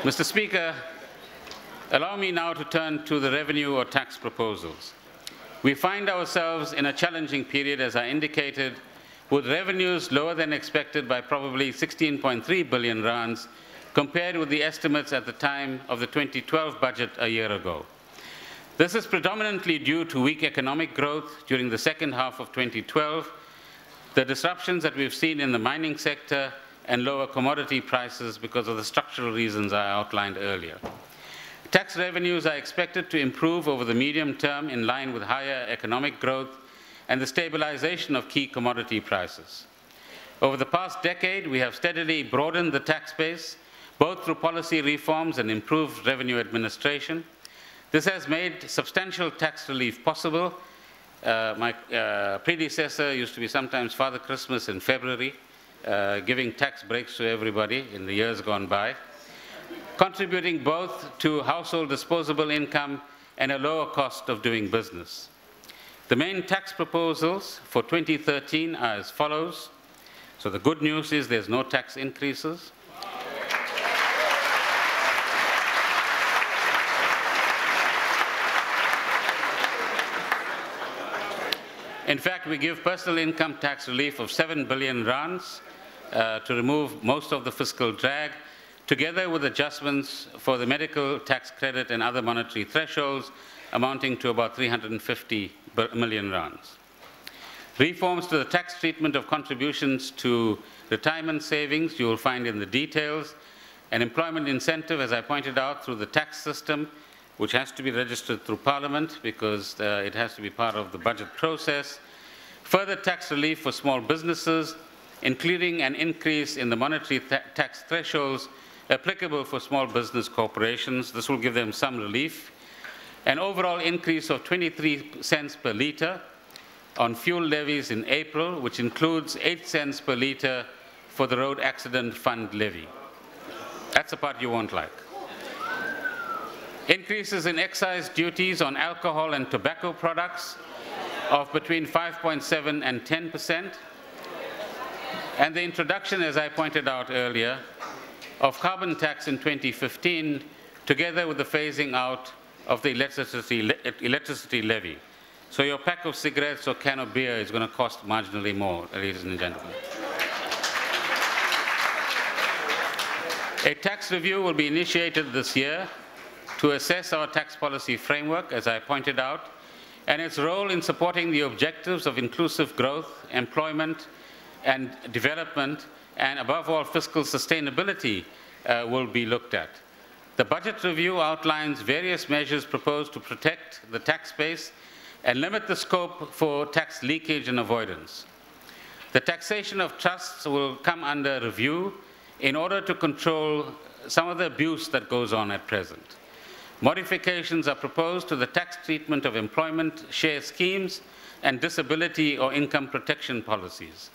Mr. Speaker, allow me now to turn to the revenue or tax proposals. We find ourselves in a challenging period, as I indicated, with revenues lower than expected by probably 16.3 billion rands compared with the estimates at the time of the 2012 budget a year ago. This is predominantly due to weak economic growth during the second half of 2012, the disruptions that we've seen in the mining sector, and lower commodity prices because of the structural reasons I outlined earlier. Tax revenues are expected to improve over the medium term in line with higher economic growth and the stabilization of key commodity prices. Over the past decade, we have steadily broadened the tax base, both through policy reforms and improved revenue administration. This has made substantial tax relief possible. My predecessor used to be sometimes Father Christmas in February, giving tax breaks to everybody in the years gone by, contributing both to household disposable income and a lower cost of doing business. The main tax proposals for 2013 are as follows. So the good news is there's no tax increases. In fact, we give personal income tax relief of 7 billion rands to remove most of the fiscal drag, together with adjustments for the medical tax credit and other monetary thresholds amounting to about 350 million rands. Reforms to the tax treatment of contributions to retirement savings you will find in the details. An employment incentive, as I pointed out, through the tax system, which has to be registered through Parliament because it has to be part of the budget process. Further tax relief for small businesses, including an increase in the monetary tax thresholds applicable for small business corporations. This will give them some relief. An overall increase of 23 cents per litre on fuel levies in April, which includes 8 cents per litre for the Road Accident Fund levy. That's the part you won't like. Increases in excise duties on alcohol and tobacco products of between 5.7% and 10%. And the introduction, as I pointed out earlier, of carbon tax in 2015, together with the phasing out of the electricity levy. So your pack of cigarettes or can of beer is going to cost marginally more, ladies and gentlemen. A tax review will be initiated this year to assess our tax policy framework, as I pointed out, and its role in supporting the objectives of inclusive growth, employment, and development, and above all, fiscal sustainability will be looked at. The budget review outlines various measures proposed to protect the tax base and limit the scope for tax leakage and avoidance. The taxation of trusts will come under review in order to control some of the abuse that goes on at present. Modifications are proposed to the tax treatment of employment share schemes and disability or income protection policies.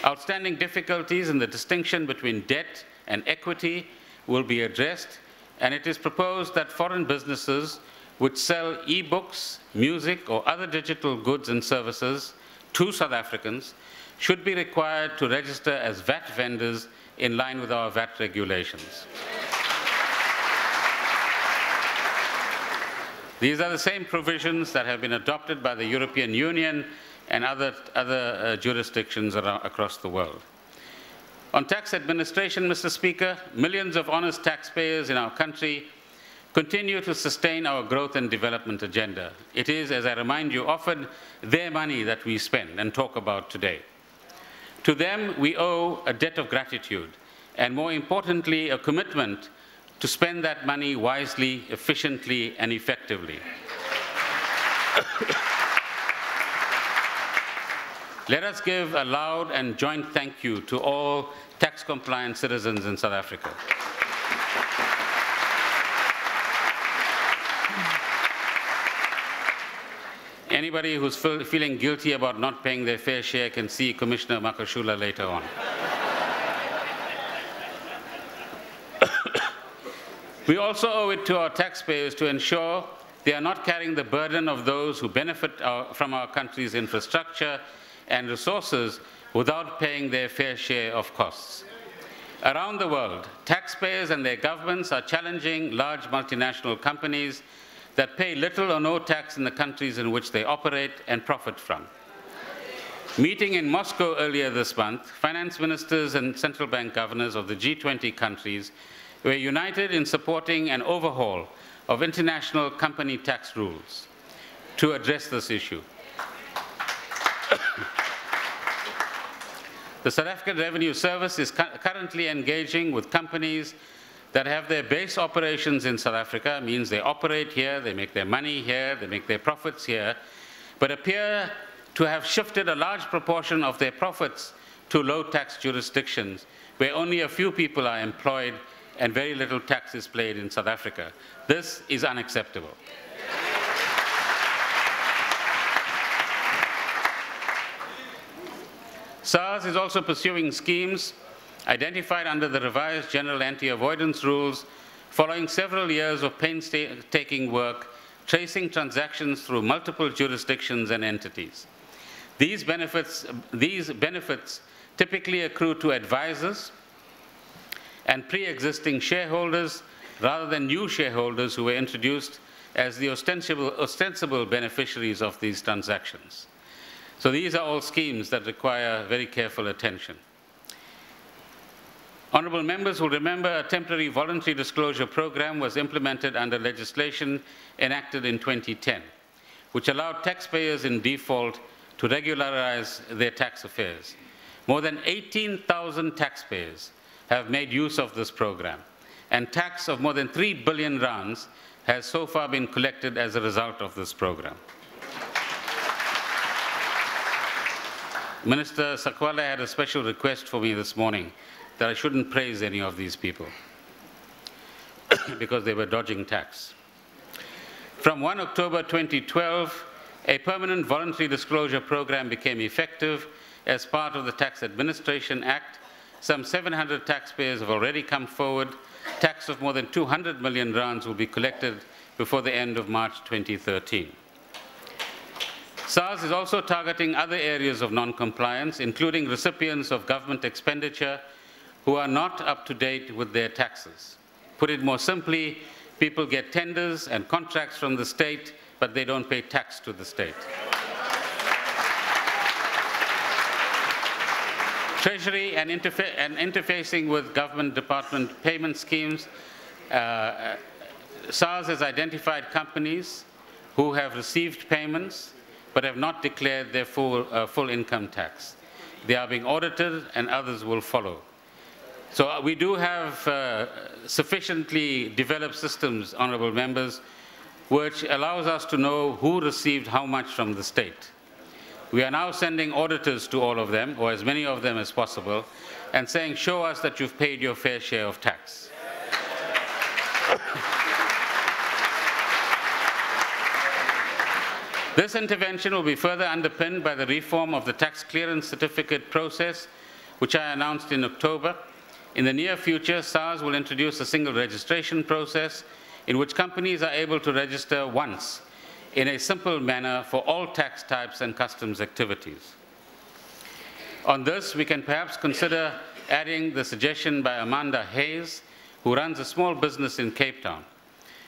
Outstanding difficulties in the distinction between debt and equity will be addressed, and it is proposed that foreign businesses which sell e-books, music, or other digital goods and services to South Africans should be required to register as VAT vendors in line with our VAT regulations. These are the same provisions that have been adopted by the European Union and other jurisdictions across the world. On tax administration, Mr. Speaker, millions of honest taxpayers in our country continue to sustain our growth and development agenda. It is, as I remind you, often their money that we spend and talk about today. To them, we owe a debt of gratitude, and more importantly, a commitment to spend that money wisely, efficiently, and effectively. Let us give a loud and joint thank you to all tax-compliant citizens in South Africa. Anybody who's feeling guilty about not paying their fair share can see Commissioner Makashula later on. We also owe it to our taxpayers to ensure they are not carrying the burden of those who benefit from our country's infrastructure and resources without paying their fair share of costs. Around the world, taxpayers and their governments are challenging large multinational companies that pay little or no tax in the countries in which they operate and profit from. Meeting in Moscow earlier this month, finance ministers and central bank governors of the G20 countries were united in supporting an overhaul of international company tax rules to address this issue. The South African Revenue Service is currently engaging with companies that have their base operations in South Africa, means they operate here, they make their money here, they make their profits here, but appear to have shifted a large proportion of their profits to low-tax jurisdictions where only a few people are employed and very little tax is paid in South Africa. This is unacceptable. SARS is also pursuing schemes identified under the revised General Anti-Avoidance Rules following several years of painstaking work tracing transactions through multiple jurisdictions and entities. These benefits typically accrue to advisors and pre-existing shareholders rather than new shareholders who were introduced as the ostensible beneficiaries of these transactions. So these are all schemes that require very careful attention. Honourable members will remember a temporary voluntary disclosure program was implemented under legislation enacted in 2010, which allowed taxpayers in default to regularize their tax affairs. More than 18,000 taxpayers have made use of this program, and tax of more than 3 billion rands has so far been collected as a result of this program. Minister Sakwala had a special request for me this morning that I shouldn't praise any of these people because they were dodging tax. From 1 October 2012, a permanent voluntary disclosure program became effective as part of the Tax Administration Act. Some 700 taxpayers have already come forward. Tax of more than 200 million rands will be collected before the end of March 2013. SARS is also targeting other areas of non-compliance, including recipients of government expenditure who are not up to date with their taxes. Put it more simply, people get tenders and contracts from the state, but they don't pay tax to the state. Treasury and interfacing with government department payment schemes, SARS has identified companies who have received payments but have not declared their full income tax. They are being audited and others will follow. So we do have sufficiently developed systems, honourable members, which allows us to know who received how much from the state. We are now sending auditors to all of them, or as many of them as possible, and saying, show us that you've paid your fair share of tax. This intervention will be further underpinned by the reform of the tax clearance certificate process, which I announced in October. In the near future, SARS will introduce a single registration process in which companies are able to register once in a simple manner for all tax types and customs activities. On this, we can perhaps consider adding the suggestion by Amanda Hayes, who runs a small business in Cape Town.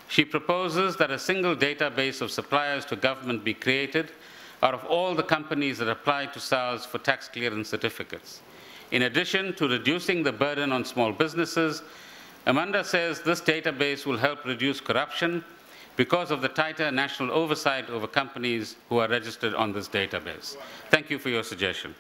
She proposes that a single database of suppliers to government be created out of all the companies that apply to SARS for tax clearance certificates. In addition to reducing the burden on small businesses, Amanda says this database will help reduce corruption because of the tighter national oversight over companies who are registered on this database. Thank you for your suggestion.